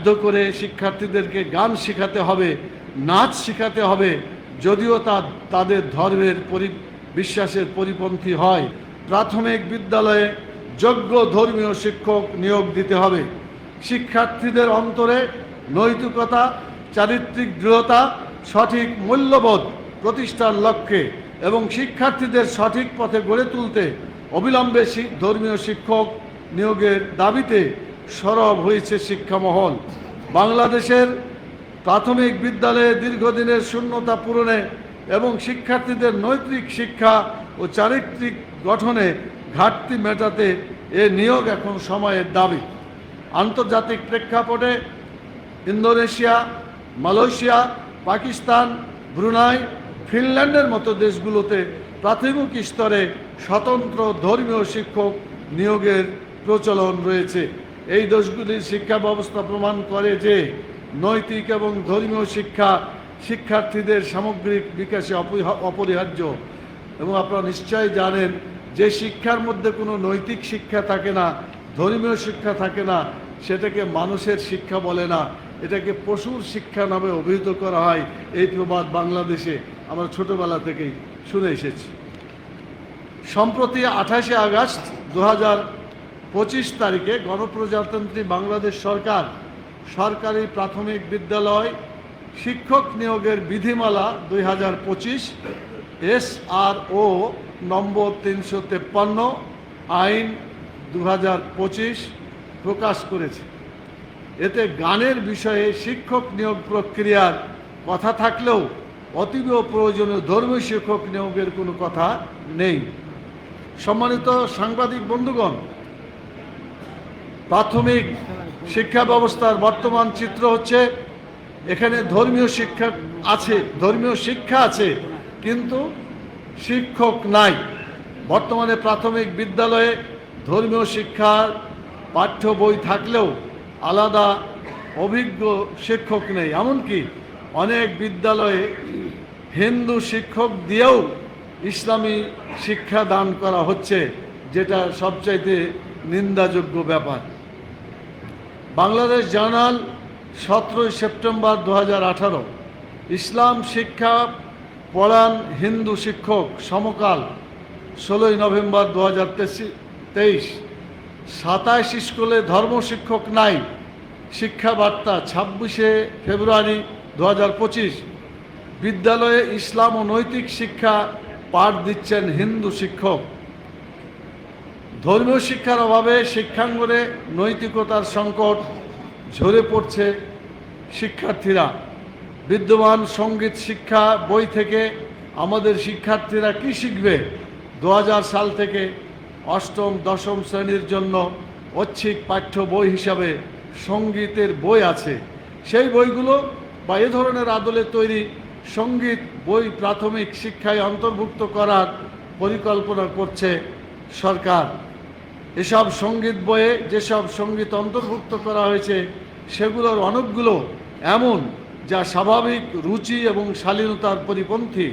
বাধ্য করে শিক্ষার্থীদেরকে গান শেখাতে হবে, নাচ শেখাতে হবে, যদিও তাদের ধর্মের বিশ্বাসের পরিপন্থী হয়। প্রাথমিক বিদ্যালয়ে যোগ্য ধর্মীয় শিক্ষক নিয়োগ দিতে হবে। শিক্ষার্থীদের অন্তরে নৈতিকতা, চারিত্রিক দৃঢ়তা, সঠিক মূল্যবোধ প্রতিষ্ঠার লক্ষ্যে এবং শিক্ষার্থীদের সঠিক পথে গড়ে তুলতে অবিলম্বে ধর্মীয় শিক্ষক নিয়োগের দাবিতে সরব হয়েছে শিক্ষামহল। বাংলাদেশের প্রাথমিক বিদ্যালয়ে দীর্ঘদিনের শূন্যতা পূরণে এবং শিক্ষার্থীদের নৈতিক শিক্ষা ও চারিত্রিক গঠনে ঘাটতি মেটাতে এ নিয়োগ এখন সময়ের দাবি। আন্তর্জাতিক প্রেক্ষাপটে ইন্দোনেশিয়া, মালয়েশিয়া, পাকিস্তান, ব্রুনাই, ফিনল্যান্ডের মতো দেশগুলোতে প্রাথমিক স্তরে স্বতন্ত্র ধর্মীয় শিক্ষক নিয়োগের প্রচলন রয়েছে। এই দেশগুলির শিক্ষা ব্যবস্থা প্রমাণ করে যে নৈতিক এবং ধর্মীয় শিক্ষা শিক্ষার্থীদের সামগ্রিক বিকাশে অপরিহার্য। এবং আপনারা নিশ্চয়ই জানেন যে শিক্ষার মধ্যে কোনো নৈতিক শিক্ষা থাকে না, ধর্মীয় শিক্ষা থাকে না, সেটাকে মানুষের শিক্ষা বলে না, এটাকে পশুর শিক্ষা নামে অভিহিত করা হয়। এই প্রবাদ বাংলাদেশে আমরা ছোটবেলা থেকেই শুনে এসেছি। সম্প্রতি 28শে আগস্ট 2025 তারিখে গণপ্রজাতন্ত্রী বাংলাদেশ সরকার সরকারি প্রাথমিক বিদ্যালয় শিক্ষক নিয়োগের বিধিমালা 2025 SRO নম্বর 353 আইন 2025 প্রকাশ করেছে। এতে গানের বিষয়ে শিক্ষক নিয়োগ প্রক্রিয়ার কথা থাকলেও অতীব প্রয়োজনীয় ধর্মীয় শিক্ষক নিয়োগের কোনো কথা নেই। সম্মানিত সাংবাদিক বন্ধুগণ, প্রাথমিক শিক্ষা ব্যবস্থার বর্তমান চিত্র হচ্ছে এখানে ধর্মীয় শিক্ষা আছে কিন্তু শিক্ষক নাই। বর্তমানে প্রাথমিক বিদ্যালয়ে ধর্মীয় শিক্ষার পাঠ্য বই থাকলেও আলাদা অভিজ্ঞ শিক্ষক নেই। এমনকি অনেক বিদ্যালয়ে হিন্দু শিক্ষক দিয়েও ইসলামী শিক্ষা দান করা হচ্ছে, যেটা সবচাইতে নিন্দাযোগ্য ব্যাপার। বাংলাদেশ জার্নাল 17 সেপ্টেম্বর 2018 ইসলাম শিক্ষা পড়ান হিন্দু শিক্ষক সমকাল 16 নভেম্বর 2023 27 স্কুলে ধর্ম শিক্ষক নাই। শিক্ষা বার্তা 26 ফেব্রুয়ারি 2025 বিদ্যালয়ে ইসলাম ও নৈতিক শিক্ষা পাঠ দিচ্ছেন হিন্দু শিক্ষক। ধর্মীয় শিক্ষার অভাবে শিক্ষাঙ্গনে নৈতিকতার সংকট ঝরে পড়ছে শিক্ষার্থীরা। বিদ্যমান সঙ্গীত শিক্ষা বই থেকে আমাদের শিক্ষার্থীরা কি শিখবে? 2000 সাল থেকে অষ্টম দশম শ্রেণীর জন্য ঐচ্ছিক পাঠ্য বই হিসাবে সঙ্গীতের বই আছে। সেই বইগুলো বা এ ধরনের আদলে তৈরি সঙ্গীত বই প্রাথমিক শিক্ষায় অন্তর্ভুক্ত করার পরিকল্পনা করছে সরকার। এসব সঙ্গীত বইয়ে যেসব সঙ্গীত অন্তর্ভুক্ত করা হয়েছে সেগুলোর অনেকগুলো এমন যা স্বাভাবিক রুচি এবং শালীনতার পরিপন্থী।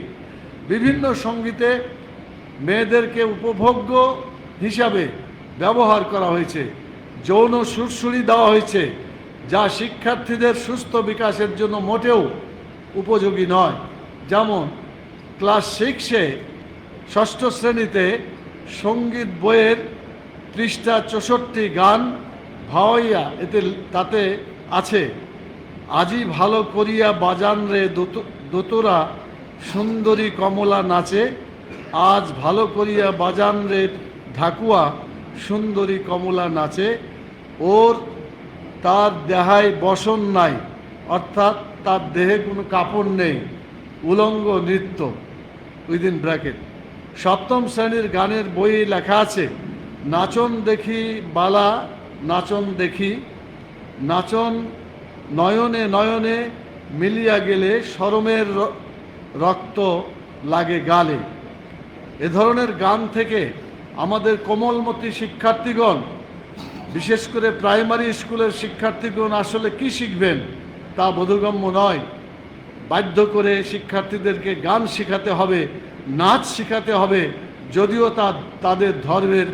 বিভিন্ন সঙ্গীতে মেয়েদেরকে উপভোগ্য হিসাবে ব্যবহার করা হয়েছে, যৌন সুরসুরি দেওয়া হয়েছে, যা শিক্ষার্থীদের সুস্থ বিকাশের জন্য মোটেও উপযোগী নয়। যেমন ক্লাস 6-এ 6ষ্ঠ শ্রেণীতে সঙ্গীত বইয়ের পৃষ্ঠা 64 গান ভাওয়াইয়া তাতে আছে, আজি ভালো করিয়া বাজান রে দোতরা সুন্দরী কমলা নাচে, আজ ভালো করিয়া বাজান রে ঢাকুয়া সুন্দরী কমলা নাচে, ওর তার দেহায় বসন নাই, অর্থাৎ তার দেহে কোনো কাপড় নেই, উলঙ্গ নৃত্য উইদিন ব্র্যাকেট। 7ম শ্রেণীর গানের বইয়ে লেখা আছে, নাচন দেখি বালা নাচন দেখি, নাচন নয়নে নয়নে মিলিয়া গেলে শরমের রক্ত লাগে গালে। এ ধরনের গান থেকে আমাদের কোমলমতি শিক্ষার্থীগণ, বিশেষ করে প্রাইমারি স্কুলের শিক্ষার্থীগণ আসলে কি শিখবেন তা বোধগম্য নয়। বাধ্য করে শিক্ষার্থীদেরকে গান শেখাতে হবে, নাচ শেখাতে হবে, যদিও তাদের ধর্মের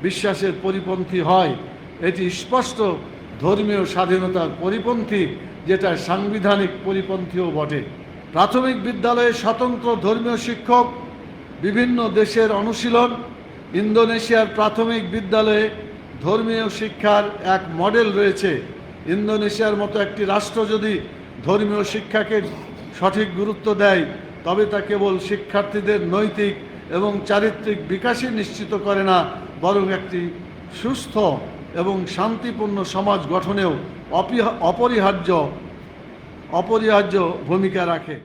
বিশ্বাসের পরিপন্থী হয়। এটি স্পষ্ট ধর্মীয় স্বাধীনতার পরিপন্থী, যেটা সাংবিধানিক পরিপন্থীও বটে। প্রাথমিক বিদ্যালয়ে স্বতন্ত্র ধর্মীয় শিক্ষক, বিভিন্ন দেশের অনুশীলন। ইন্দোনেশিয়ার প্রাথমিক বিদ্যালয়ে ধর্মীয় শিক্ষার এক মডেল রয়েছে। ইন্দোনেশিয়ার মতো একটি রাষ্ট্র যদি ধর্মীয় শিক্ষাকে সঠিক গুরুত্ব দেয়, তবে তা কেবল শিক্ষার্থীদের নৈতিক এবং চারিত্রিক বিকাশই নিশ্চিত করে না, বরং একটি সুস্থ এবং শান্তিপূর্ণ সমাজ গঠনেও অপরিহার্য ভূমিকা রাখে।